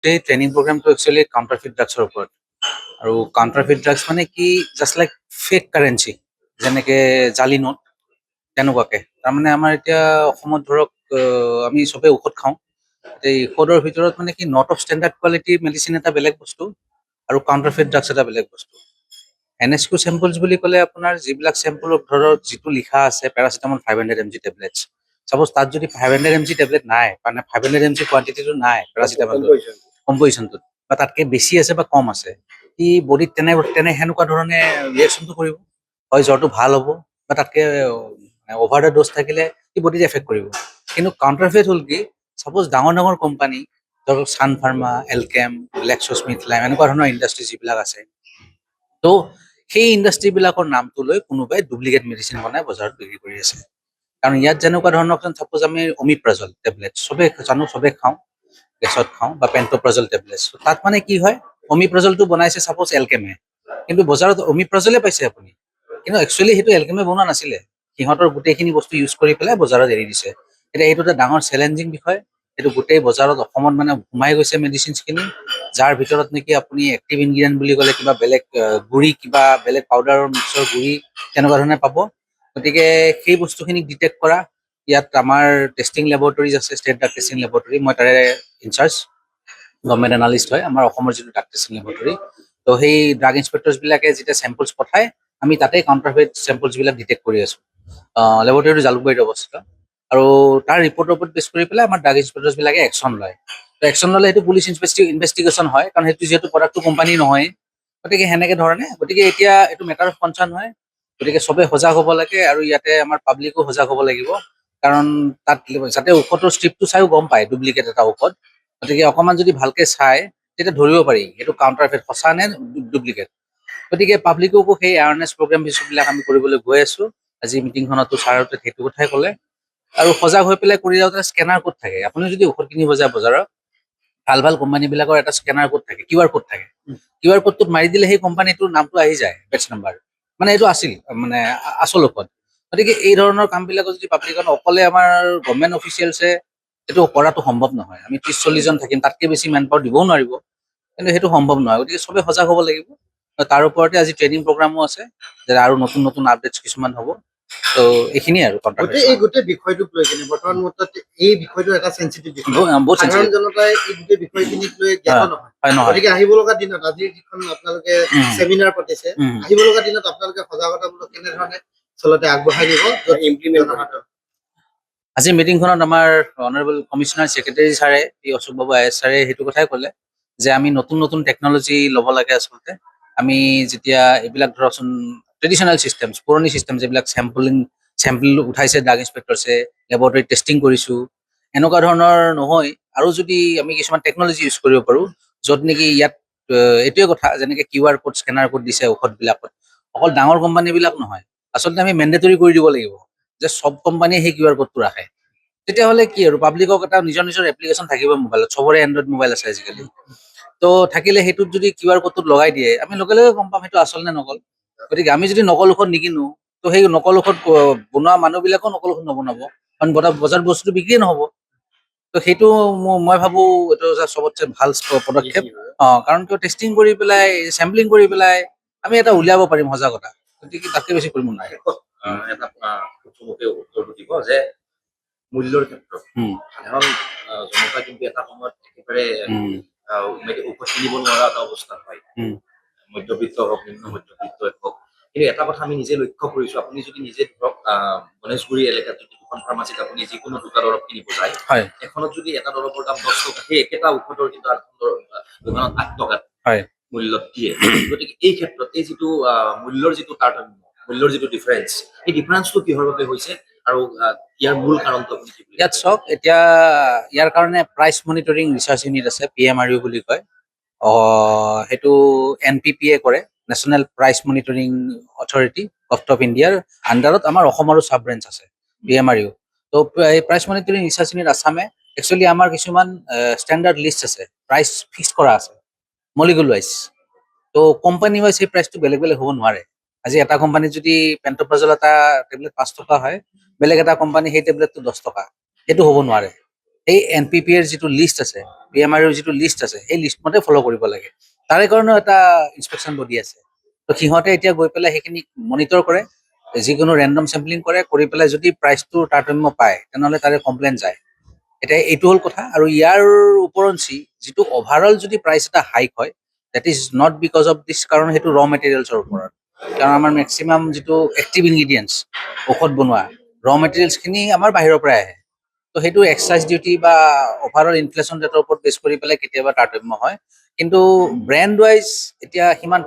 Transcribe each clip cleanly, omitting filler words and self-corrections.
এই ট্ৰেইনিং প্ৰগ্ৰামটো একচুৱেলি কাউণ্টাৰফিট ড্ৰাগছৰ ওপৰত। আৰু কাউণ্টাৰফিট ড্ৰাগছ মানে কি জাষ্ট লাইক ফেক কাৰেঞ্চি, যেনেকে জালি নোট তেনেকুৱাকে। তাৰমানে আমাৰ এতিয়া অসমত ধৰক আমি চবে ঔষধ খাওঁ। এই ঔষধৰ ভিতৰত মানে কি not of standard quality medicine এটা বেলেগ বস্তু আৰু কাউণ্টাৰফিট ড্ৰাগছ এটা বেলেগ বস্তু। NSQ চেম্পলছ বুলি ক'লে আপোনাৰ যিবিলাক চেম্পলত ধৰক যিটো লিখা আছে পেৰাচিটামল 500 mg টেবলেটছ, চাপ'জ তাত যদি 500 mg টেবলেট নাই, মানে 500 mg কোৱান্টিটিটো নাই পেৰাচিটামলটো কম্পজিশ্যনটোত, বা তাতকে বেছি আছে বা কম আছে, ই বডিত তেনে সেনেকুৱা ধৰণে ৰিয়েকশ্যনটো কৰিব। হয় জ্বৰটো ভাল হ'ব, বা তাতকে অভাৰ দ্য ড'জ থাকিলে ই বডিত এফেক্ট কৰিব। কিন্তু কাউণ্টাৰফেট হ'ল কি, চাপ'জ ডাঙৰ ডাঙৰ কোম্পানী ধৰক ছান ফাৰ্মা, এলকেম, গ্লেক্সোস্মিথক্লাইন এনেকুৱা ধৰণৰ ইণ্ডাষ্ট্ৰী যিবিলাক আছে, ত' সেই ইণ্ডাষ্ট্ৰীবিলাকৰ নামটো লৈ কোনোবাই ডুপ্লিকেট মেডিচিন বনাই বজাৰত বিক্ৰী কৰি আছে। কাৰণ ইয়াত যেনেকুৱা ধৰণৰ চাপ'জ আমি অমিপ্ৰাজল টেবলেট চবে জানো, চবে খাওঁ, গেছত খাওঁ, বা পেণ্ট'প্ৰাজল টেবলেট, তাত মানে কি হয়, অমিপ্ৰাজলটো বনাইছে চাপ'জ এলকেমে, কিন্তু বজাৰত অমিপ্ৰাজলে পাইছে আপুনি, কিন্তু একচুৱেলি সেইটো এলকেমে বনোৱা নাছিলে। সিহঁতৰ গোটেইখিনি বস্তু ইউজ কৰি পেলাই বজাৰত এৰি দিছে। এতিয়া এইটো এটা ডাঙৰ চেলেঞ্জিং বিষয়। এইটো গোটেই বজাৰত অসমত মানে সোমাই গৈছে মেডিচিনছখিনি, যাৰ ভিতৰত নেকি আপুনি এক্টিভ ইনগ্ৰিডিয়েণ্ট বুলি ক'লে কিবা বেলেগ গুড়ি, কিবা বেলেগ পাউডাৰৰ মিক্সৰ গুড়ি তেনেকুৱা ধৰণে পাব। গতিকে সেই বস্তুখিনিক ডিটেক্ট কৰা, ইয়াত আমাৰ টেষ্টিং লেবৰেটৰিজ আছে, ষ্টেট ড্ৰাগ টেষ্টিং লেবৰেটৰী, মই তাৰে ইনচাৰ্জ, গভৰ্ণমেণ্ট এনালিষ্ট হয় আমাৰ অসমৰ যিটো ড্ৰাগ টেষ্টিং লেবৰেটৰী। তো সেই ড্ৰাগ ইনস্পেক্টৰ্ছবিলাকে যেতিয়া চেম্পলছ পঠায়, আমি তাতে কাউণ্টাৰফেট চেম্পলছবিলাক ডিটেক্ট কৰি আছোঁ। লেবৰেটৰীটো জালুকবাৰীত অৱস্থিত। আৰু তাৰ ৰিপৰ্টৰ ওপৰত বেছ কৰি পেলাই আমাৰ ড্ৰাগ ইনস্পেক্টৰ্ছবিলাকে একশ্যন লয়। তো একশ্যন ল'লে সেইটো পুলিচ ইনভেষ্টিগেশ্যন হয়, কাৰণ সেইটো যিহেতু প্ৰডাক্টটো কোম্পানী নহয়। গতিকে সেনেকে ধৰণে, গতিকে এতিয়া এইটো মেটাৰ অফ কনচাৰ্ণ হয়। গতিকে চবে সজাগ হ'ব লাগে, আৰু ইয়াতে আমাৰ পাব্লিকো সজাগ হ'ব লাগিব, কাৰণ তাত যাতে ঔষধৰ ষ্ট্ৰিপটো চাইও গম পায় ডুপ্লিকেট এটা ঔষধ। গতিকে অকণমান যদি ভালকে চায় তেতিয়া ধৰিব পাৰি এইটো কাউণ্টাৰফেট সঁচা নে ডুপ্লিকেট। গতিকে পাব্লিককো সেই এৱাৰনেছ প্ৰগ্ৰেম বিলাক আমি কৰিবলৈ গৈ আছোঁ। আজি মিটিংখনতো ছাৰহঁতে সেইটো কথাই ক'লে। আৰু সজাগ হৈ পেলাই কৰি যাওঁতে স্কেনাৰ ক'ড থাকে। আপুনি যদি ঔষধ কিনিব যায় বজাৰত, ভাল ভাল কোম্পানীবিলাকৰ এটা স্কেনাৰ ক'ড থাকে, QR ক'ড থাকে। QR ক'ডটোত মাৰি দিলে সেই কোম্পানীটোৰ নামটো আহি যায়, বেটছ নাম্বাৰ, মানে এইটো আছিল মানে আচল ঔষধ। গতিকে এই ধৰণৰ কামবিলাকত যদি পাব্লিকত অকলে আমাৰ গভৰ্ণমেণ্ট অফিচিয়েলছে এইটো কৰাটো সম্ভৱ নহয়। আমি 30-40 জন থাকিম, তাতকৈ বেছি মেন পাৱাৰ দিবও নোৱাৰিব, কিন্তু সেইটো সম্ভৱ নহয়। গতিকে চবে সজাগ হ'ব লাগিব। তাৰ ওপৰতে আজি ট্ৰেইনিং প্ৰগ্ৰামো আছে, যে আৰু নতুন নতুন আপডেটছ কিছুমান হ'ব। তো এইখিনিয়ে আৰু গোটেই বিষয়টোক লৈ কিনে বৰ্তমান মুহূৰ্তত এই বিষয়টো এটা চেঞ্চিটিভ বিষয়। বহুত সাধাৰণ জনতাই এই গোটেই বিষয়খিনিক লৈ জ্ঞাত নহয়। গতিকে আহিব লগা দিনত, আজি যিখন আপোনালোকে চেমিনাৰ পাতিছে, আহিব লগা দিনত আপোনালোকে সজাগতামূলক কেনেধৰণে আচলতে আগবঢ়াই নিব, ইমপ্লিমেণ্ট কৰাটো। আজি মিটিংখনত আমাৰ অনাৰেবল কমিশ্যনাৰ ছেক্ৰেটাৰী ছাৰে, পি অশোক বাবু IAS ছাৰে সেইটো কথাই ক'লে, যে আমি নতুন নতুন টেকন'লজি ল'ব লাগে আচলতে। আমি যেতিয়া এইবিলাক ধৰকচোন ট্ৰেডিশ্যনেল ছিষ্টেমছ, পুৰণি ছিষ্টেম যিবিলাক চেম্পল উঠাইছে ড্ৰাগ ইনস্পেক্টৰছে, লেবৰেটৰীত টেষ্টিং কৰিছোঁ, এনেকুৱা ধৰণৰ নহয়। আৰু যদি আমি কিছুমান টেকন'লজি ইউজ কৰিব পাৰোঁ, য'ত নেকি ইয়াত এইটোৱে কথা, যেনেকৈ QR ক'ড, স্কেনাৰ ক'ড দিছে ঔষধবিলাকত, অকল ডাঙৰ কোম্পানীবিলাক নহয়, আচলতে আমি মেণ্ডেটৰী কৰি দিব লাগিব যে চব কোম্পানীয়ে সেই QR ক'ডটো ৰাখে। তেতিয়াহ'লে কি আৰু পাব্লিকক এটা নিজৰ নিজৰ এপ্লিকেশ্যন থাকিব মোবাইলত, চবৰে এণ্ড্ৰইড মোবাইল আছে আজিকালি। তো থাকিলে সেইটোত যদি QR ক'ডটোত লগাই দিয়ে, আমি লগে লগে গম পাম সেইটো আচল নে নকল। গতিকে আমি যদি নকল ঔষধ নিকিনো, তো সেই নকল ঔষধ বনোৱা মানুহবিলাকেও নকল ঔষধ নবনাব, কাৰণ বজাৰত বস্তুটো বিক্ৰীয়ে নহ'ব। তো সেইটো মই ভাবোঁ এইটো চবতছে ভাল পদক্ষেপ। কাৰণ কিয়, টেষ্টিং কৰি পেলাই, চেম্পলিং কৰি পেলাই আমি এটা উলিয়াব পাৰিম সজাগতা। গতিকে তাতকৈ বেছি কৰিব নোৱাৰে। এটা চমুকে উত্তৰটো দিব যে মূল্যৰ ক্ষেত্ৰত সাধাৰণ জনতা কিন্তু এটা সময়ত একেবাৰে ঔষধ কিনিব নোৱাৰা এটা অৱস্থা হয়। মধ্যবিত্ত হওক, নিম্ন মধ্যবিত্ত হওক। কিন্তু এটা কথা আমি নিজে লক্ষ্য কৰিছো, আপুনি যদি নিজে ধৰক গণেশগুৰি এলেকাত যদি দুখন ফাৰ্মাচীত আপুনি যিকোনো দুটা দৰৱ কিনিব যায়, এখনত যদি এটা দৰৱৰ দাম 10 টকা, সেই একেটা ঔষধৰ কিন্তু দোকানত 8 টকাত মূল্যত দিয়ে। গতিকে এই ক্ষেত্ৰত এই যিটো মূল্যৰ যিটো তাৰতম্য, মূল্যৰ যিটো ডিফাৰেঞ্চ, এই ডিফাৰেঞ্চটো কিহৰ বাবে হৈছে, আৰু ইয়াৰ মূল কাৰণটো আপুনি কি বুলি ইয়াত চাওক, এতিয়া ইয়াৰ কাৰণে প্ৰাইচ মনিটৰিং ৰিচাৰ্চ ইউনিট আছে, PMRU বুলি কয়। সেইটো NPPA কৰে, national price monitoring authority of ইণ্ডিয়াৰ আণ্ডাৰত আমাৰ অসমৰো চাব ব্ৰেঞ্চ আছে, PMRU। তো এই প্ৰাইচ মনিটৰিং ৰিচাৰ্চ ইউনিট আছামে একচুৱেলি আমাৰ কিছুমান ষ্টেণ্ডাৰ্ড লিষ্ট আছে, প্ৰাইচ ফিক্স কৰা আছে মলিকুল ৱাইজ। তো কোম্পানী ৱাইজ সেই প্ৰাইচটো বেলেগ বেলেগ হ'ব নোৱাৰে। আজি এটা কোম্পানীত যদি পেণ্ট'প্ৰাজল এটা টেবলেট 5 টকা হয়, বেলেগ এটা কোম্পানী সেই টেবলেটটো 10 টকা, সেইটো হ'ব নোৱাৰে। সেই NPPA ৰ যিটো লিষ্ট আছে, PMR ৰ যিটো লিষ্ট আছে, সেই লিষ্ট মতে ফ'ল' কৰিব লাগে। তাৰে কাৰণেও এটা ইনস্পেকশ্যন বডি আছে। তো সিহঁতে এতিয়া গৈ পেলাই সেইখিনি মনিটৰ কৰে, যিকোনো ৰেণ্ডম চেম্পলিং কৰে, কৰি পেলাই যদি প্ৰাইচটোৰ তাৰতম্য পায় তেনেহ'লে তাৰে কমপ্লেইন যায়। এতিয়া এইটো হ'ল কথা। আৰু ইয়াৰ ওপৰঞ্চি যিটো অভাৰঅল যদি প্ৰাইচ এটা হাইক হয়, that is not because of this, কাৰণ সেইটো ৰ মেটেৰিয়েলছৰ ওপৰত। কাৰণ আমাৰ মেক্সিমাম যিটো এক্টিভ ইনগ্ৰিডিয়েণ্টছ, ঔষধ বনোৱা ৰ মেটেৰিয়েলছখিনি আমাৰ বাহিৰৰ পৰাই আহে। তো সেইটো এক্সাইজ ডিউটি বা অভাৰঅল ইনফ্লেশ্যন ৰেটৰ ওপৰত বেছ কৰি পেলাই কেতিয়াবা তাৰতম্য হয়। কিন্তু ব্ৰেণ্ড ৱাইজ এতিয়া সিমান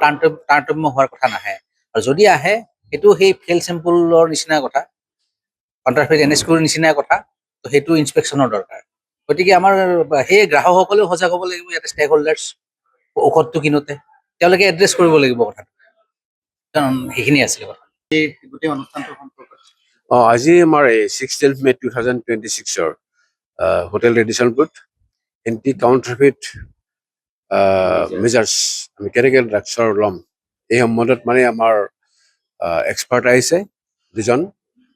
তাৰতম্য হোৱাৰ কথা নাহে। আৰু যদি আহে, সেইটো সেই ফেল চেম্পুলৰ নিচিনা কথা, কণ্ট্ৰাফেক্ট NSQৰ নিচিনাই কথা। তো সেইটো ইনস্পেকশ্যনৰ দৰকাৰ। গতিকে আমাৰ সেই গ্ৰাহকসকলেও সজাগ হ'ব লাগিব, ইয়াতে ষ্টেক হোল্ডাৰ্ছ ঔষধটো কিনোতে তেওঁলোকে এড্ৰেছ কৰিব লাগিব কথাটো। কাৰণ সেইখিনি আছিলে কথা। গোটেই অনুষ্ঠানটোৰ সম্পৰ্কত আজি আমাৰ এই 16 মে 2026-ৰ hotel Radisson booth anti counterfeit measures আমি কেনেকৈ ড্ৰাগছৰ ল'ম, এই সম্বন্ধত মানে আমাৰ এক্সপাৰ্ট আহিছে দুজন।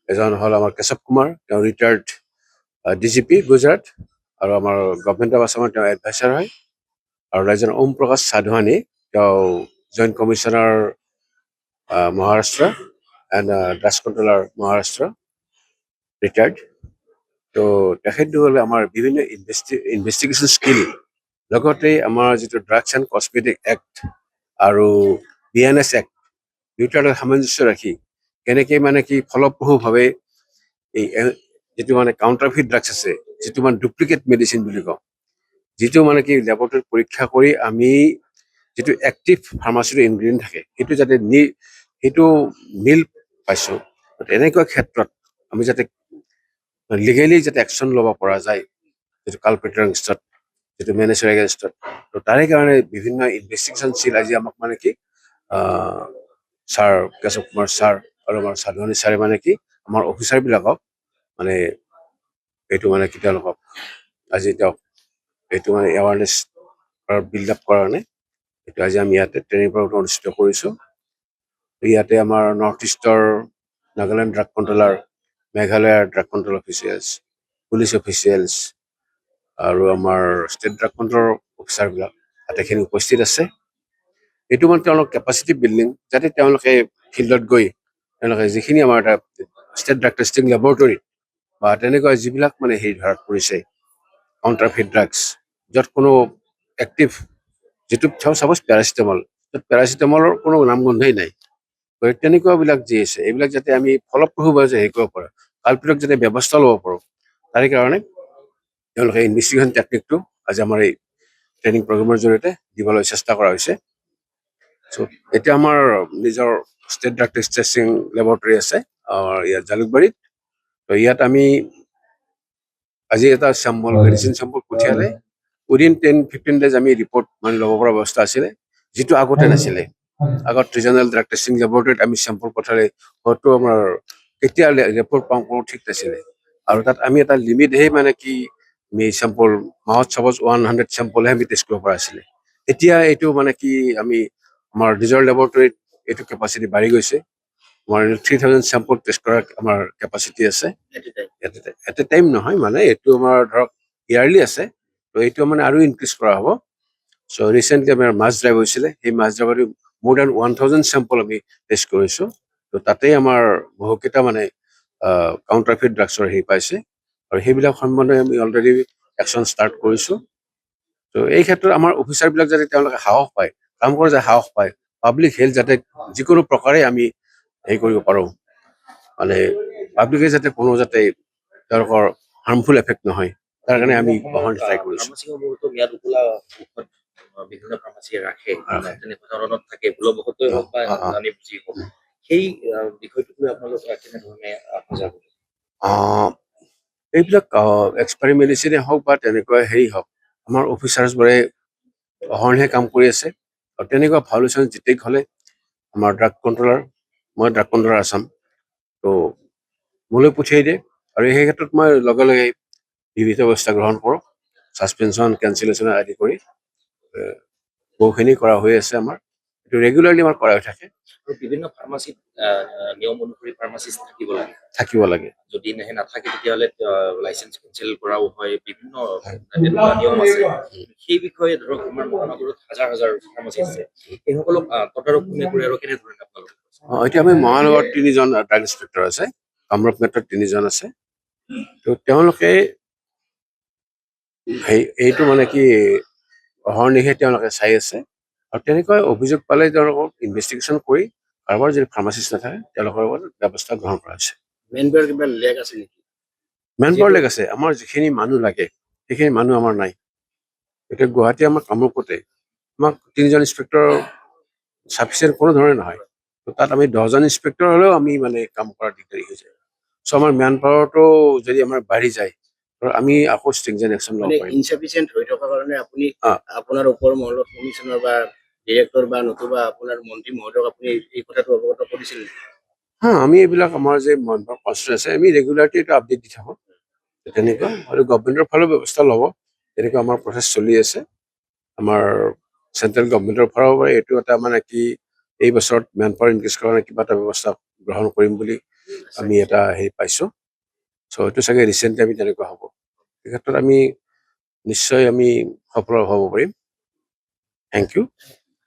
এজন হ'ল আমাৰ কেশৱ কুমাৰ, তেওঁ ৰিটায়াৰ্ড DGP গুজৰাট, আৰু আমাৰ গভৰ্ণমেণ্ট অফ আছামৰ তেওঁ এডভাইচাৰ হয়। আৰু এজন ওম প্ৰকাশ সাধুৱানী, তেওঁ joint commissioner Maharashtra and drugs controller Maharashtra, retired. তো তেখেতসকলে আমাৰ বিভিন্ন ইনভেষ্টিগেশ্যন স্কিল, লগতে আমাৰ যিটো ড্ৰাগছ এণ্ড কছমেটিক এক্ট আৰু BNS এক্ট, দুয়োটাৰ লগত সামঞ্জস্য ৰাখি কেনেকৈ মানে কি ফলপ্ৰসূভাৱে এই যিটো মানে কাউণ্টাৰফিট ড্ৰাগছ আছে, যিটো মানে ডুপ্লিকেট মেডিচিন বুলি কওঁ, যিটো মানে কি লেবৰেটৰীত পৰীক্ষা কৰি আমি যিটো এক্টিভ ফাৰ্মাচিউটিকেল ইনগ্ৰিডিয়েণ্ট থাকে সেইটো যাতে সেইটো নীল পাইছোঁ। এনেকুৱা ক্ষেত্ৰত আমি যাতে লিগেলি যাতে একশ্যন ল'ব পৰা যায়, যিটো কালপ্ৰিটৰ এগেইনষ্টত, যিটো মেনেজাৰ এগেইনষ্টত। তো তাৰে কাৰণে বিভিন্ন ইনভেষ্টিগেশ্যন চিল আজি আমাক মানে কি ছাৰ কেশৱ কুমাৰ ছাৰ আৰু আমাৰ সাধুৱানী ছাৰে মানে কি আমাৰ অফিচাৰবিলাকক মানে এইটো মানে কি তেওঁলোকক আজি তেওঁক এইটো মানে এৱাৰনেছ বিল্ড আপ কৰাৰ কাৰণে এইটো আজি আমি ইয়াতে ট্ৰেইনিং প্ৰগ্ৰাম অনুষ্ঠিত কৰিছোঁ। ইয়াতে আমাৰ নৰ্থ ইষ্টৰ নাগালেণ্ড ড্ৰাগ কণ্ট্ৰলাৰ, মেঘালয়ৰ drug control officials, police officials আৰু আমাৰ ষ্টেট ড্ৰাগ কণ্ট্ৰলৰ অফিচাৰবিলাক আটাইখিনি উপস্থিত আছে। এইটো মানে তেওঁলোকৰ কেপাচিটি বিল্ডিং, যাতে তেওঁলোকে ফিল্ডত গৈ তেওঁলোকে যিখিনি আমাৰ এটা ষ্টেট ড্ৰাগ টেষ্টিং লেবৰেটৰী বা তেনেকুৱা যিবিলাক মানে হেৰি ধৰাত পৰিছে কাউণ্টাৰফিট ড্ৰাগছ, য'ত কোনো এক্টিভ, যিটো চাপ'জ পেৰাচিটামল, য'ত পেৰাচিটামলৰ কোনো নামগন্ধই নাই, তেনেকুৱাবিলাক যি আছে এইবিলাক যাতে আমি ফলপ্ৰসূভাৱে হেৰি কৰিব পাৰোঁ, কালপিতক যাতে ব্যৱস্থা ল'ব পাৰোঁ, তাৰে কাৰণে তেওঁলোকে ইনভেষ্টিগেশ্যন টেকনিকটো আজি আমাৰ এই ট্ৰেইনিং প্ৰগ্ৰামৰ জৰিয়তে দিবলৈ চেষ্টা কৰা হৈছে। চ' এতিয়া আমাৰ নিজৰ ষ্টেট ড্ৰাগ টেষ্টিং লেবৰেটৰী আছে ইয়াত জালুকবাৰীত। তো ইয়াত আমি আজি এটা চেম্পল, মেডিচিন চেম্পল পঠিয়ালে উইদিন 10-15 ডেজ আমি ৰিপৰ্ট মানে ল'ব পৰা ব্যৱস্থা আছিলে, যিটো আগতে নাছিলে। আগত ৰিজনেল ড্ৰাগ টেষ্টিং লেবৰেটৰীত আমি চেম্পল পঠালে হয়তো আমাৰ কেতিয়া ৰিপৰ্ট পাওঁ কোনো ঠিক নাছিলে। আৰু তাত আমি এটা লিমিটহে মানে কি আমি চেম্পল মাহত চাপ'জ 100 চেম্পলহে আমি টেষ্ট কৰিব পৰা আছিলে। এতিয়া এইটো মানে কি আমি আমাৰ নিজৰ লেবৰেটৰীত এইটো কেপাচিটি বাঢ়ি গৈছে। আমাৰ 3000 চেম্পল টেষ্ট কৰাৰ আমাৰ কেপাচিটি আছে। এট এ টাইম নহয়, মানে এইটো আমাৰ ধৰক ইয়াৰলি আছে। তো এইটো মানে আৰু ইনক্ৰিজ কৰা হ'ব। চ' ৰিচেণ্টলি আমাৰ মাছ ড্ৰাইভ হৈছিলে, সেই মাছ ড্ৰাইভত মোৰ দেন 1000 চেম্পল আমি টেষ্ট কৰিছোঁ। তো তাতেই আমাৰ বহুকেইটা মানে কাউণ্টাৰফিট ড্ৰাগছৰ হেৰি পাইছে, আৰু সেইবিলাক সম্বন্ধে আমি অলৰেডি একশ্যন ষ্টাৰ্ট কৰিছোঁ। তো এই ক্ষেত্ৰত আমাৰ অফিচাৰবিলাক যাতে তেওঁলোকে সাহস পায়, কাম কৰে যে সাহস পায়, পাব্লিক হেল্থ যাতে যিকোনো প্ৰকাৰে আমি হেৰি কৰিব পাৰোঁ, মানে পাব্লিকে যাতে কোনো যাতে তেওঁলোকৰ হাৰ্মফুল এফেক্ট নহয়, তাৰ কাৰণে আমি বহন ট্ৰাই কৰিছোঁ। ফাৰ্মাচীসমূহতো ম্যাদ উকলা ঔষধ বিভিন্ন ফাৰ্মাচীয়ে ৰাখে, তেনেকুৱা ধৰণত থাকে, ভুলবশতঃ হওক বা জানি বুজি হওক। সেই বিষয়টোক লৈ আপোনালোক কেনেধৰণে সজাগ হ'ব? এইবিলাক এক্সপায়াৰী মেডিচিনে হওক বা তেনেকুৱা হেৰি হওক, আমাৰ অফিচাৰ্ছবোৰে অহৰ্নিশে কাম কৰি আছে। আৰু তেনেকুৱা ভায়োলেশ্যন যেতিয়াই হ'লে আমাৰ ড্ৰাগ কণ্ট্ৰলাৰ, মই ড্ৰাগ কণ্ট্ৰলাৰ আছাম, তো মোলৈ পঠিয়াই দিয়ে, আৰু সেই ক্ষেত্ৰত মই লগে লগে বিহিত ব্যৱস্থা গ্ৰহণ কৰোঁ, ছাছপেনশ্যন, কেঞ্চেলেশ্যন আদি কৰি বহুখিনি কৰা হৈ আছে আমাৰ। এইটো ৰেগুলাৰলি আমাৰ কৰা হৈ থাকে, আৰু বিভিন্ন ফাৰ্মাচীত নিয়ম অনুসৰি ফাৰ্মাচিষ্ট থাকিব লাগে। থাকিব লাগে। যদি নাথাকে তেতিয়াহ'লে লাইচেঞ্চ কেঞ্চেল কৰাও হয়, বিভিন্ন তেনেকুৱা নিয়ম আছে। সেই বিষয়ে ধৰক আমাৰ মহানগৰত হাজাৰ হাজাৰ ফাৰ্মাচী আছে, সেইসকলক তদাৰক কোনে কৰে আৰু কেনেধৰণে আপোনালোকে? এতিয়া আমি মহানগৰত 3জন ড্ৰাগ ইনস্পেক্টৰ আছে, কামৰূপ মেট্ৰত 3জন আছে। তো তেওঁলোকে এইটো মানে কি অহৰ্নিশে তেওঁলোকে চাই আছে, আৰু তেনেকৈ অভিযোগ পালে তেওঁলোকক ইনভেষ্টিগেশ্যন কৰি কাৰোবাৰ যদি ফাৰ্মাচিষ্ট নাথাকে তেওঁলোকৰ লগত ব্যৱস্থা গ্ৰহণ কৰা হৈছে। মেইন পাৱাৰ কিবা লেগ আছে নেকি? মেন পাৱাৰ লেগ আছে, আমাৰ যিখিনি মানুহ লাগে সেইখিনি মানুহ আমাৰ নাই। এতিয়া গুৱাহাটী আমাৰ কামৰূপতে আমাক 3জন ইনস্পেক্টৰ চাফিচিয়েণ্ট কোনো ধৰণে নহয়। তো তাত আমি 10জন ইনস্পেক্টৰ হ'লেও আমি মানে কাম কৰা দিগদাৰী হৈ যায়। চ' আমাৰ মেন পাৱাৰটো যদি আমাৰ বাঢ়ি যায় আমি আকৌ ষ্ট্ৰিংজেন একশ্যন ল'ব মানে পাৰিম। ইনচাফিচিয়েণ্ট হৈ থকাৰ কাৰণে আপুনি অ। আপোনাৰ ওপৰ মহলত কমিশ্যনাৰ বা ডিৰেক্টৰ বা নতুবা আপোনাৰ মন্ত্ৰী মহোদয়ক আপুনি এই কথাটো অৱগত কৰিছিল? আমি এইবিলাক আমাৰ যে কনষ্টিটিউশ্যন আছে আমি ৰেগুলাৰলি এটা আপডেট দি থাকোঁ। তেনেকুৱা আৰু গভমেণ্টৰ ফালেও ব্যৱস্থা ল'ব, তেনেকুৱা আমাৰ প্ৰচেছ চলি আছে। আমাৰ চেণ্ট্ৰেল গভমেণ্টৰ ফালৰ পৰা এইটো এটা মানে কি এই বছৰত মেন পাৱাৰ ইনক্ৰিজ কৰাৰ কাৰণে কিবা এটা ব্যৱস্থা গ্ৰহণ কৰিম বুলি আমি এটা হেৰি পাইছোঁ। চ' এইটো চাগে ৰিচেণ্টলি আমি তেনেকুৱা হ'ব। এই ক্ষেত্ৰত আমি নিশ্চয় আমি সফল হ'ব পাৰিম। Thank U.